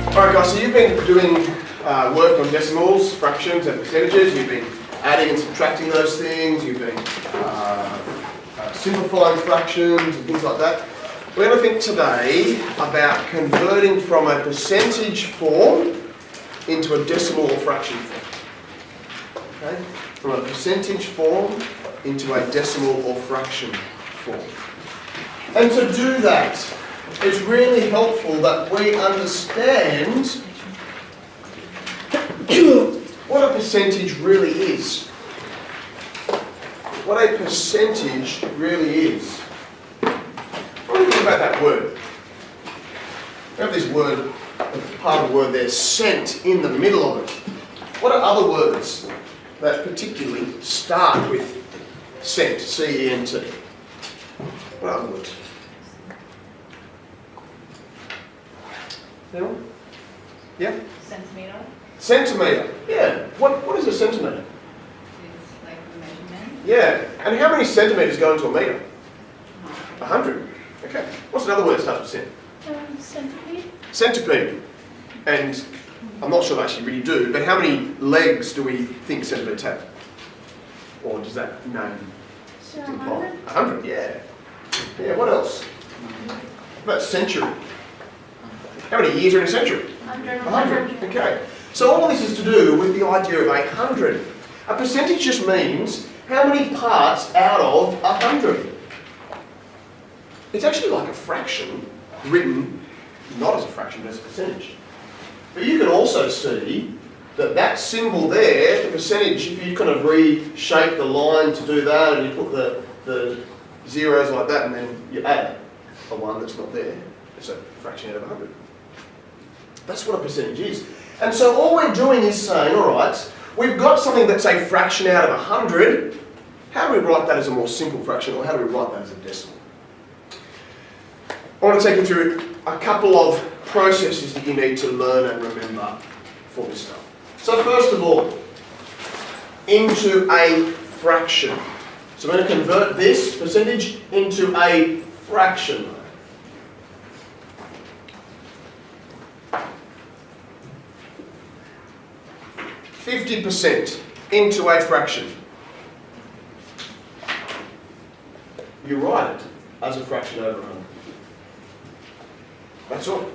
Alright guys, so you've been doing work on decimals, fractions and percentages. You've been adding and subtracting those things. You've been simplifying fractions and things like that. We're going to think today about converting from a percentage form into a decimal or fraction form. Okay? From a percentage form into a decimal or fraction form. And to do that, it's really helpful that we understand what a percentage really is. What a percentage really is. What do you think about that word? We have this word, part of the word there, cent, in the middle of it. What are other words that particularly start with cent, C-E-N-T? What are other words? Anyone? Yeah? Centimetre. Centimetre. Yeah. What is a centimetre? It's like a measurement. Yeah. And how many centimetres go into a metre? 100. Okay. What's another word that starts with cent? Centipede. Centipede. And I'm not sure they actually really do, but how many legs do we think centipedes have? Or does that name imply? 100, yeah. Yeah, what else? What about century? How many years are in a century? 100. Okay. So all this is to do with the idea of 100. A percentage just means how many parts out of 100. It's actually like a fraction written not as a fraction but as a percentage. But you can also see that that symbol there, the percentage, if you kind of reshape the line to do that and you put the zeros like that and then you add a one that's not there, it's a fraction out of 100. That's what a percentage is. And so all we're doing is saying, alright, we've got something that's a fraction out of 100. How do we write that as a more simple fraction, or how do we write that as a decimal? I want to take you through a couple of processes that you need to learn and remember for this stuff. So first of all, into a fraction. So we're going to convert this percentage into a fraction. 50% into a fraction. You write it as a fraction over 100. That's all.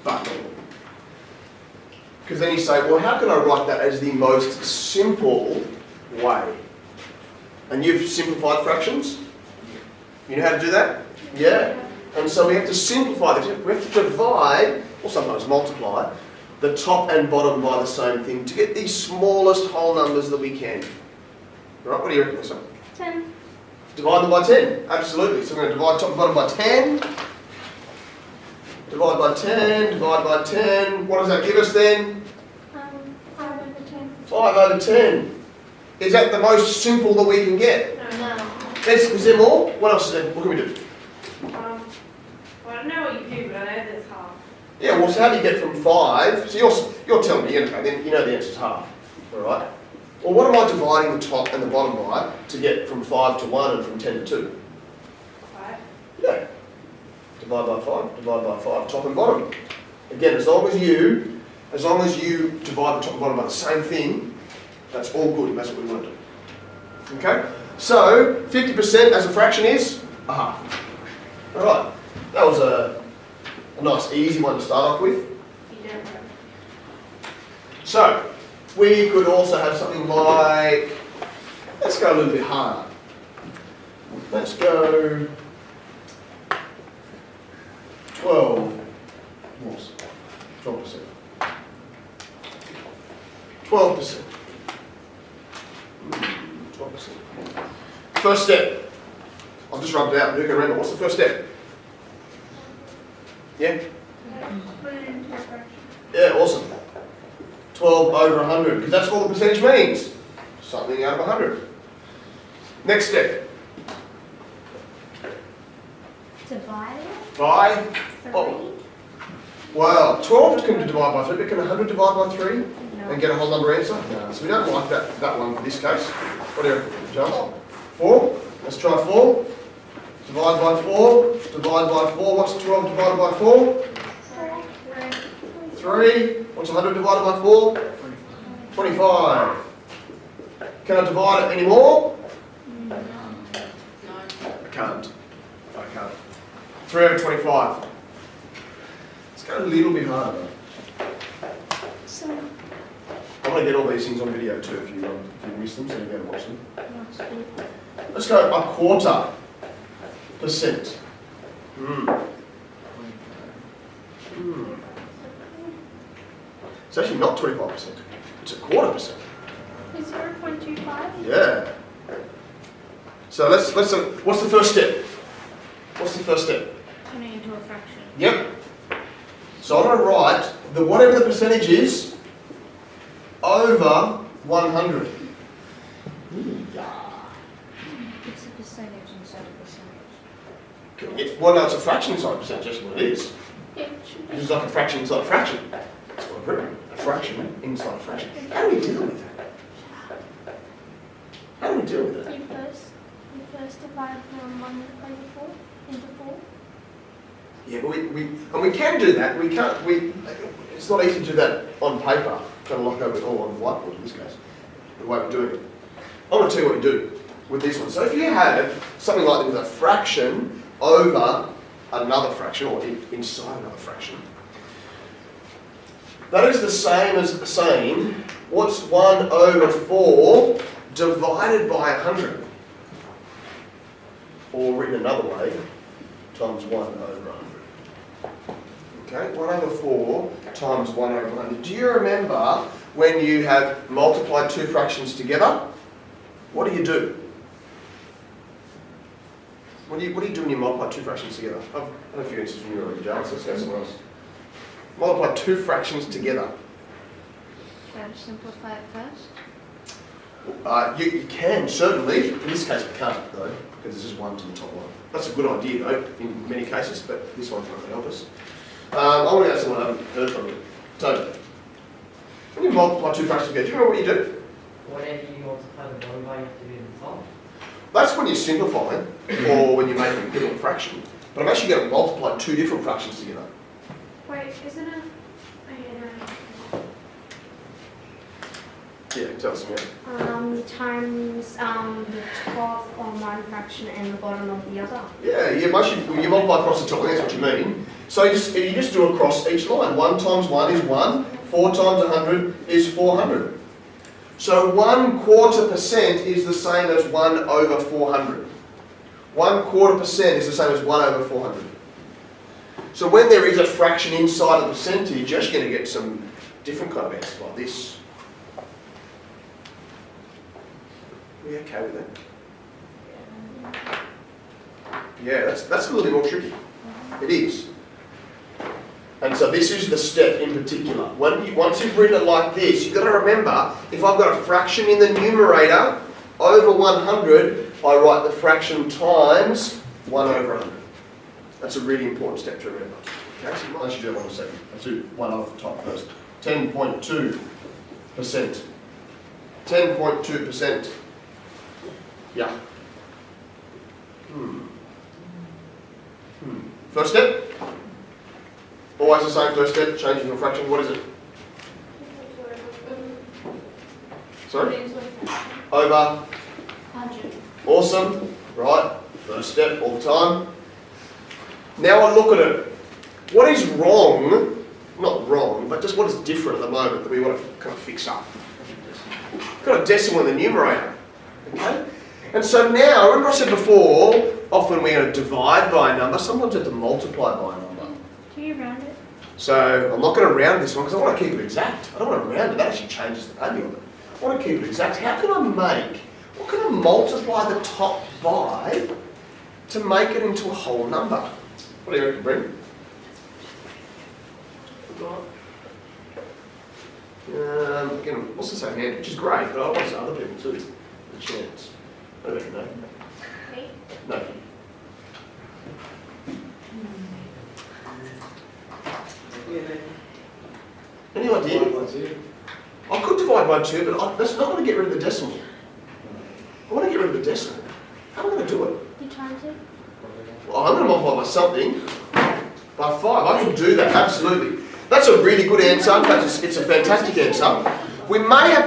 But, because then you say, well, how can I write that as the most simple way? And you've simplified fractions? You know how to do that? Yeah. And so we have to simplify this. We have to divide, or sometimes multiply, the top and bottom by the same thing to get the smallest whole numbers that we can. Right, what do you reckon, Lisa? 10. Divide them by 10, absolutely. So we're going to divide top and bottom by 10. Divide by 10, divide by 10. What does that give us then? 5 over 10. 5 over 10. Is that the most simple that we can get? No. Is there more? What else is there? What can we do? Well, I don't know what you do, but I know there's half. Yeah, well, so how do you get from 5? So you're telling me, okay, then you know the answer is half. Alright? Well, what am I dividing the top and the bottom by to get from 5 to 1 and from 10 to 2? 5. Yeah. Divide by 5, divide by 5, top and bottom. Again, as long as you divide the top and bottom by the same thing, that's all good, and that's what we want to do. Okay? So, 50% as a fraction is a half. Alright, that was a nice easy one to start off with. You don't know. So, we could also have something like, let's go a little bit harder. Let's go 12%. 12%. 12%. First step. I'll just rub it out. Who can remember? What's the first step? Yeah? Put it into a fraction. Yeah, awesome. 12 over 100, because that's what the percentage means. Something out of 100. Next step. Divide By? 3. Oh. Well, 12 can divide by 3, but can 100 divide by 3 No. and get a whole number answer? No. So we don't like that one for this case. What do you reckon, Charles? 4? Let's try 4. Divide by 4. Divide by 4. What's 12 divided by 4? 3. What's 100 divided by 4? 25. Can I divide it anymore? No. I can't. 325. Let's go a little bit harder. So, I'm going to get all these things on video too if you miss them, so you go and watch them. Let's go 1/4%. It's actually not 25%. It's 1/4%. is 0.25? Yeah. So let's what's the first step? What's the first step? Turning into a fraction. Yep. So I'm going to write whatever the percentage is over 100. It's a percentage inside a percentage. Well, no, it's a fraction inside a percentage. That's what it is. It should be. It's like a fraction inside a fraction. That's what I've written. A fraction inside a fraction. How do we deal with that? How do we deal with that? You first divide 1/4 into 4. Yeah, but we can do that. It's not easy to do that on paper. Kind of like over it all on the whiteboard in this case. The way we're doing it. I'm going to tell you what you do with this one. So if you have something like this with a fraction over another fraction, or inside another fraction, that is the same as saying, what's 1/4 divided by 100? Or written another way, times 1/100. Okay, 1/4 times 1/100. Do you remember when you have multiplied two fractions together? What do you do? What do you do when you multiply two fractions together? I've had a few instances when you were already done, so let's go somewhere else. Multiply two fractions together. Try to simplify it first. You can, certainly. In this case, we can't, though, because this is 1 to the top one. That's a good idea, though, in many cases, but this one's not going to help us. I want to go to someone I haven't heard from you. So, when you multiply two fractions together, do you remember what you do? Whatever you multiply the bottom by, you have to do the top. That's when you're simplifying, or when you're making a little fraction. But I'm actually going to multiply two different fractions together. Wait, isn't it? Oh, yeah, no. Yeah, tell us, yeah. Times the top on one fraction and the bottom of the other. Yeah, you multiply across the top, that's what you mean. So you just do across each line. 1 times 1 is 1, 4 times 100 is 400. So 1/4% is the same as 1/400. 1/4% is the same as 1/400. So when there is a fraction inside a percentage, you're actually going to get some different kind of answers like this. Are you okay with that? Yeah, that's a little bit more tricky. It is. And so this is the step in particular. Once you've written it like this, you've got to remember, if I've got a fraction in the numerator over 100, I write the fraction times 1/100. That's a really important step to remember. Okay, so I should do that one in a second. Let's do one off the top first. 10.2%. 10.2%. Yeah. First step? Always the same first step, changing your fraction. What is it? Sorry? Over. 100. Awesome. Right. First step all the time. Now I look at it. What is wrong? Not wrong, but just what is different at the moment that we want to kind of fix up? Got a decimal in the numerator. Okay? And so now, remember I said before, often we're going to divide by a number, sometimes we have to multiply by a number. Do you round it? So I'm not going to round this one because I want to keep it exact. I don't want to round it, that actually changes the value of it. I want to keep it exact. What can I multiply the top by to make it into a whole number? What do you reckon, Brent? Again, I'm also saying hand, which is great, but I want some other people too. The chance. I don't know. Me? No. Any idea? I could divide by 2, but that's not going to get rid of the decimal. I want to get rid of the decimal. How am I going to do it? You times it? Well, I'm going to multiply by something. By 5. I can do that, absolutely. That's a really good answer. In fact, it's a fantastic answer.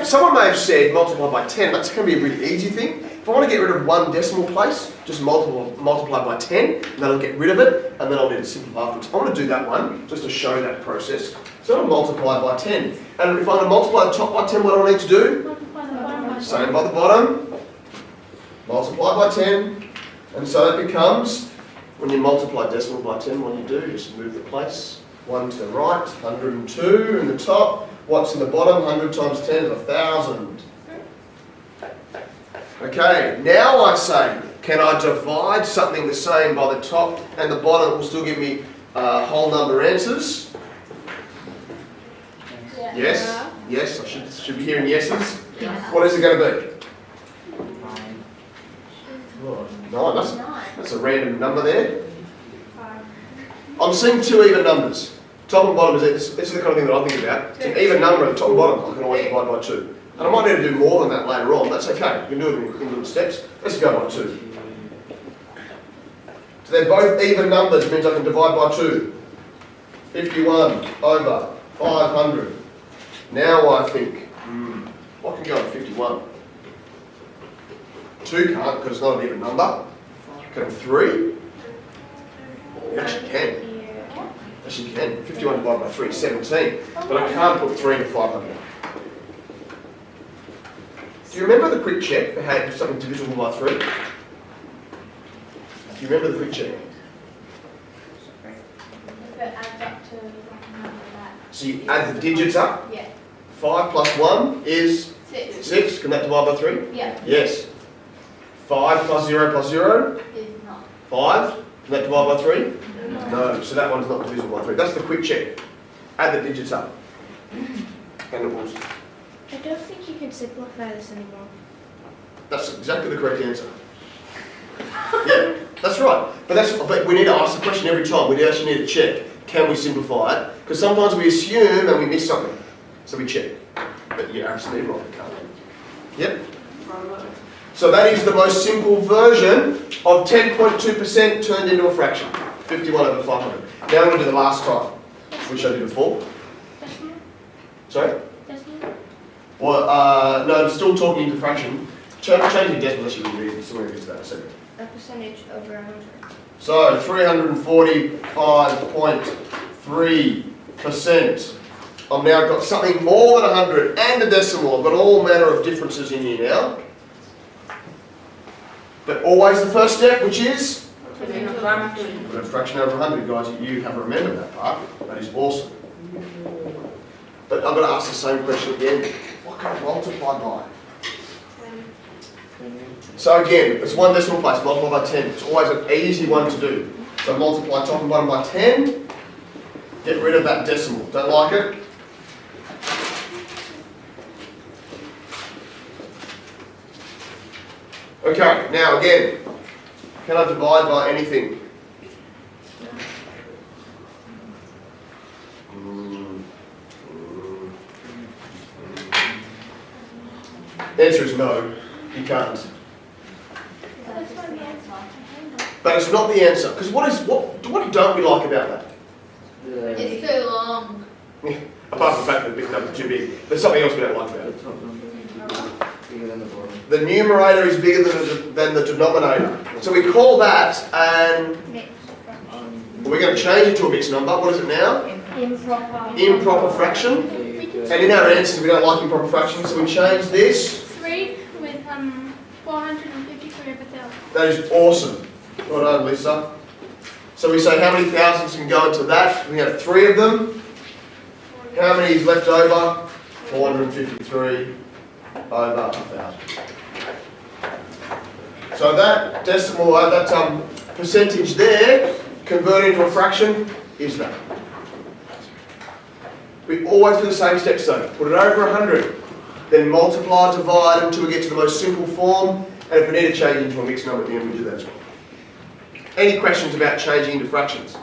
Someone may have said multiply by 10. That's going to be a really easy thing. If I want to get rid of one decimal place, just multiply by 10, and then I'll get rid of it, and then I'll need to simplify afterwards. I want to do that one, just to show that process. So I'll multiply by 10. And if I want to multiply the top by 10, what do I need to do? Multiply the bottom by Same by the bottom. Multiply by 10. And so that becomes, when you multiply decimal by 10, what do? Just move the place. 1 to the right, 102 in the top. What's in the bottom? 100 times 10 is 1,000. Okay, now I say, can I divide something the same by the top and the bottom? It will still give me whole number answers. Yeah. Yes? Yes, I should be hearing yeses. Yeah. What is it going to be? 9. 9. That's a random number there. 5. I'm seeing 2 even numbers. Top and bottom is the kind of thing that I think about. It's an even number at the top and bottom. I can always divide by 2. And I might need to do more than that later on. That's okay. You can do it in little steps. Let's go by 2. So they're both even numbers. It means I can divide by 2. 51 over 500. Now I think, what can go with 51? 2 can't because it's not an even number. Can 3? You actually can. Yes, you can. 51 divided by 3 is 17. But I can't put 3 into 500. Do you remember the quick check for how something divisible by 3? Do you remember the quick check? If it adds up to like a number that. So you add the digits up. Yeah. 5 plus 1 is 6. 6. Can that divide by 3? Yeah. Yes. 5 plus 0 plus 0? Is not. 5. Can that divide by 3? No. So that one's not divisible by 3. That's the quick check. Add the digits up. And it will. I don't think you can simplify this anymore. That's exactly the correct answer. Yeah, that's right. But we need to ask the question every time. We actually need to check. Can we simplify it? Because sometimes we assume and we miss something. So we check. But you're absolutely right, we can't. Yep. So that is the most simple version of 10.2% turned into a fraction. 51 over 500. Now I'm going to do the last time, which I did before. Decimal? Sorry? Decimal? Well, no, I'm still talking into fraction. Changing decimal is really easy, so we're going to get to that in a second. A percentage over 100. So 345.3%. I've now got something more than 100 and a decimal. I've got all manner of differences in here now. But always the first step, which is? Putting a fraction. Put a fraction over 100, guys. You have remembered that part. That is awesome. But I'm going to ask the same question again. What can I multiply by? So again, it's one decimal place, multiply by 10. It's always an easy one to do. So multiply top and bottom by 10. Get rid of that decimal. Don't like it? Okay, now again, can I divide by anything? The answer is no, you can't. That's not the answer. But it's not the answer, because what don't we like about that? It's too long. Apart from the fact that the big number's too big, there's something else we don't like about it. Bigger than the bottom. The numerator is bigger than the denominator. So we call that an, we're going to change it to a mixed number. What is it now? Improper. Improper fraction. And in our answers we don't like improper fractions, so we change this. 3 with 453 over 1,000. That is awesome. Well done, Lisa. So we say how many thousands can go into that? We have 3 of them. How many is left over? 453 over 1,000. So that decimal, that percentage there, converted into a fraction, is that. We always do the same steps though. Put it over 100, then multiply, divide until we get to the most simple form, and if we need to change into a mixed number at the end, we do that as well. Any questions about changing into fractions?